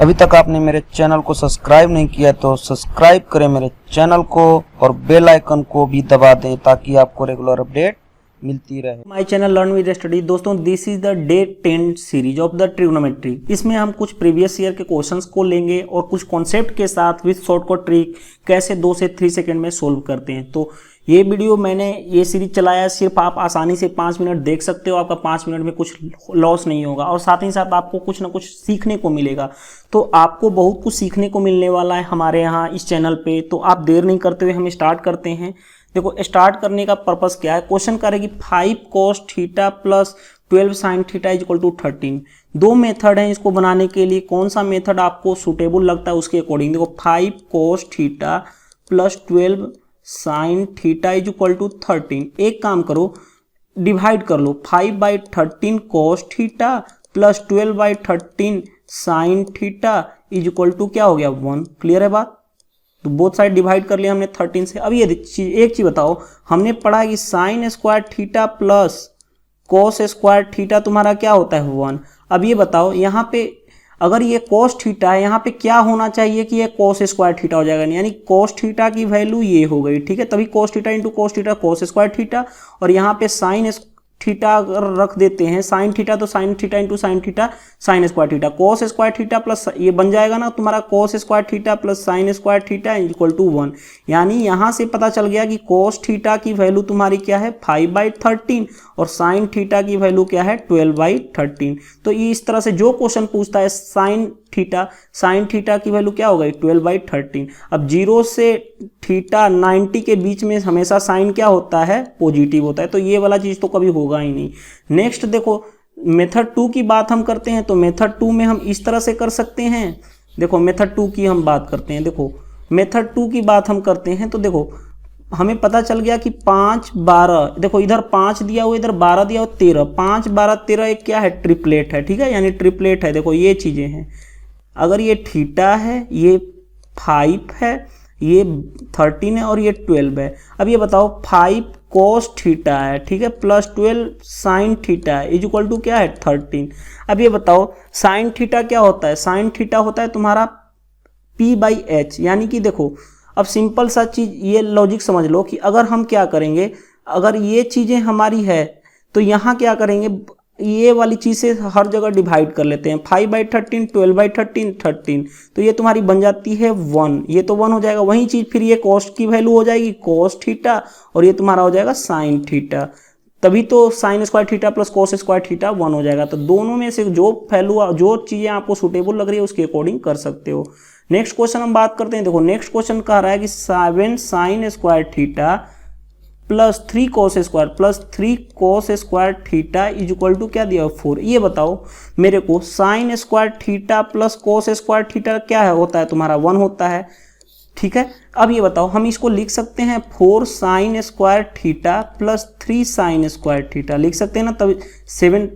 अभी तक आपने मेरे चैनल को सब्सक्राइब नहीं किया तो सब्सक्राइब करें मेरे चैनल को और बेल आइकन को भी दबा दें ताकि आपको रेगुलर अपडेट मिलती रहे। My channel learn with study. दोस्तों, this is the day 10 series of the trigonometry. इसमें हम कुछ प्रीवियस ईयर के क्वेश्चंस को लेंगे और कुछ कॉन्सेप्ट के साथ विद शॉर्टकट ट्रिक कैसे 2 से 3 सेकंड में सोल्व करते हैं। तो ये वीडियो मैंने ये सीरीज चलाया, सिर्फ आप आसानी से 5 मिनट देख सकते हो। आपका 5 मिनट में कुछ लॉस नहीं होगा और साथ ही साथ आपको कुछ ना कुछ सीखने को मिलेगा। तो आपको बहुत कुछ सीखने को मिलने वाला है हमारे यहाँ इस चैनल पे। तो आप देर नहीं करते हुए हम स्टार्ट करते हैं। देखो, स्टार्ट करने का पर्पस क्या है। क्वेश्चन करेगी 5 cos theta plus 12 sin theta is equal to 13। 2 method हैं इसको बनाने के लिए। कौन सा मेथड आपको सुटेबल लगता है उसके अकॉर्डिंग। देखो, 5 cos theta plus 12 sin theta is equal to 13। एक काम करो, डिवाइड कर लो। 5/13 cos theta plus 12/13 sin theta is equal to क्या हो गया 1। क्लियर है बात। तो बोथ साइड डिवाइड कर लिया हमने 13 से। अब ये एक चीज बताओ, हमने पढ़ा है कि sign square theta plus cos square theta तुम्हारा क्या होता है 1। अब ये बताओ, यहाँ पे अगर ये कोस थीटा है, यहाँ पे क्या होना चाहिए कि ये कोस स्क्वायर थीटा हो जाएगा। यानी कोस थीटा की वैल्यू ये हो गई, ठीक है। तभी cos theta into cos theta cos square theta, और यहाँ पे साइन थीटा अगर रख देते हैं साइन थीटा तो sine theta into sine theta sine square theta. Cos square theta plus ये बन जाएगा ना तुम्हारा cos square theta plus sine square theta equal to 1। यानी यहाँ से पता चल गया कि कोस थीटा की वैल्यू तुम्हारी क्या है 5/13 और साइन थीटा की वैल्यू क्या है 12/13। तो ये इस तरह से जो क्वेश्चन पूछता है साइन थीटा की वैल्यू क्या हो गई 12/13। अब 0 से थीटा 90 के बीच में हमेशा साइन क्या होता है पॉजिटिव होता है। तो ये वाला चीज तो कभी होगा ही नहीं। नेक्स्ट देखो, मेथड 2 की बात हम करते हैं। तो मेथड 2 में हम इस तरह से कर सकते हैं। देखो, मेथड 2 की हम बात करते हैं। देखो, मेथड 2 की बात हम करते हैं तो देखो, हमें पता चल गया कि 5 12, देखो इधर 5 दिया हुआ, इधर 12 दिया हुआ, 13। 5 12 13 एक क्या है ट्रिपलेट है, ठीक है, यानी ट्रिपलेट है। देखो ये चीजें हैं। अगर ये थीटा है, ये 5 है, ये 13 है और ये 12 है। अब ये बताओ 5 cos थीटा है, ठीक है, प्लस 12 sin थीटा है इज इक्वल टू क्या है 13। अब ये बताओ sin थीटा क्या होता है। sin थीटा होता है तुम्हारा P/H। यानी कि देखो, अब सिंपल सा चीज ये लॉजिक समझ लो कि अगर हम क्या करेंगे, अगर ये चीजें हमारी है तो यहाँ क्या करेंगे, ये वाली चीज से हर जगह डिवाइड कर लेते हैं। 5/13 12/13 13, तो ये तुम्हारी बन जाती है 1। ये तो 1 हो जाएगा। वही चीज फिर ये कॉस्ट की वैल्यू हो जाएगी cos थीटा और ये तुम्हारा हो जाएगा sin थीटा। तभी तो sin square theta plus cos square theta 1 हो जाएगा। तो दोनों में से जो वैल्यू जो चीजें आपको सुटेबल लग रही है उसके अकॉर्डिंग कर सकते हो। नेक्स्ट क्वेश्चन हम बात करते हैं। देखो, नेक्स्ट क्वेश्चन कह रहा है कि 7 sin square theta plus 3 cos square theta is equal to क्या दिया 4। ये बताओ मेरे को sine square theta plus cos square theta क्या है होता है तुम्हारा 1 होता है, ठीक है। अब ये बताओ, हम इसको लिख सकते हैं 4 sin square theta plus 3 sin square theta लिख सकते हैं ना। तब 7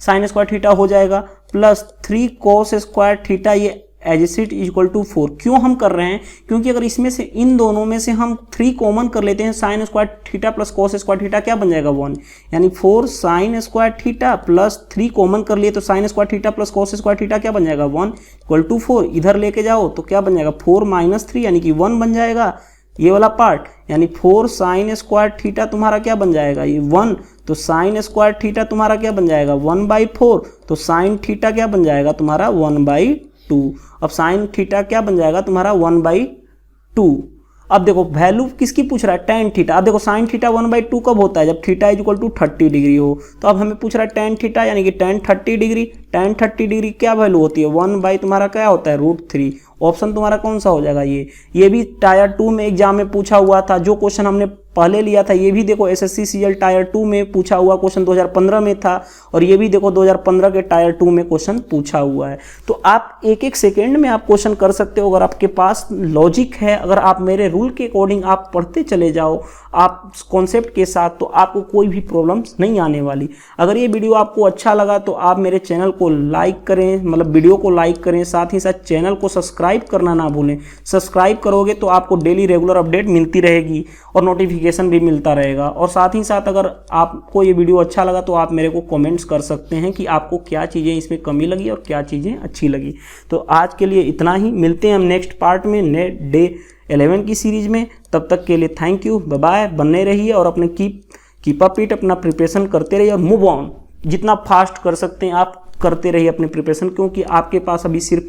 sin स्क्वायर थीटा हो जाएगा प्लस 3 cos स्क्वायर थीटा, ये as it is equal to 4। क्यों हम कर रहे हैं, क्योंकि अगर इसमें से इन दोनों में से हम 3 कॉमन कर लेते हैं, sign square theta plus cos square theta क्या बन जाएगा 1। यानी 4 sin square theta plus 3 common कर लिए तो sign square theta plus cos square theta क्या बन जाएगा 1 इक्वल टू 4। इधर लेके जाओ तो क्या बन जाएगा 4 - 3 यानी कि 1 बन जाएगा ये वाला पार्ट। यानी 4 sin स्क्वायर थीटा तुम्हारा क्या बन जाएगा ये 1। तो साइन स्क्वायर थीटा तुम्हारा क्या बन जाएगा 1/4। तो साइन थीटा क्या बन जाएगा तुम्हारा 1/2। अब साइन थीटा क्या बन जाएगा तुम्हारा 1/2। अब देखो वैल्यू किसकी पूछ रहा है tan थीटा। अब देखो साइन थीटा 1/2 कब होता है, जब theta is equal to 30 degree हो। तो अब हमें पूछ रहा है tan थीटा यानी कि tan 30 डिग्री। tan 30 डिग्री क्या वैल्यू होती है 1/ तुम्हारा क्या होता है √3। ऑप्शन तुम्हारा कौन सा हो जाएगा ये भी टायर 2 में एग्जाम में पूछा हुआ था। जो क्वेश्चन हमने पहले लिया था ये भी देखो एसएससी सीजीएल टायर 2 में पूछा हुआ क्वेश्चन 2015 में था, और ये भी देखो 2015 के टायर 2 में क्वेश्चन पूछा हुआ है। तो आप एक सेकेंड में आप क्वेश्चन कर सकते हो अगर आपके पास लॉजिक है। अगर आप मेरे रूल के अकॉर्डिंग आप पढ़ते चले जाओ आप कॉन्सेप्ट के साथ, तो आपको कोई भी प्रॉब्लम्स नहीं आने वाली। अगर ये वीडियो आपको अच्छा लगा तो आप मेरे चैनल को लाइक करें, मतलब वीडियो को लाइक करें, साथ ही साथ चैनल को सब्सक्राइब सब्सक्राइब करना ना भूलें। सब्सक्राइब करोगे तो आपको डेली रेगुलर अपडेट मिलती रहेगी और नोटिफिकेशन भी मिलता रहेगा। और साथ ही साथ अगर आपको ये वीडियो अच्छा लगा तो आप मेरे को कमेंट्स कर सकते हैं कि आपको क्या चीज़ें इसमें कमी लगी और क्या चीज़ें अच्छी लगी। तो आज के लिए इतना ही, मिलते हैं हम नेक्स्ट पार्ट में डे 11 की सीरीज में। तब तक के लिए थैंक यू, बाय बाय। बने रहिए और अपने कीप अप इट, अपना प्रिपरेशन करते रहिए और मूव ऑन। जितना फास्ट कर सकते हैं आप करते रहिए अपने प्रिपरेशन, क्योंकि आपके पास अभी सिर्फ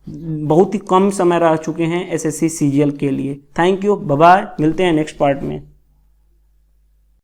बहुत ही कम समय रह चुके हैं एसएससी सीजीएल के लिए। Thank you, bye bye. मिलते हैं नेक्स्ट पार्ट में।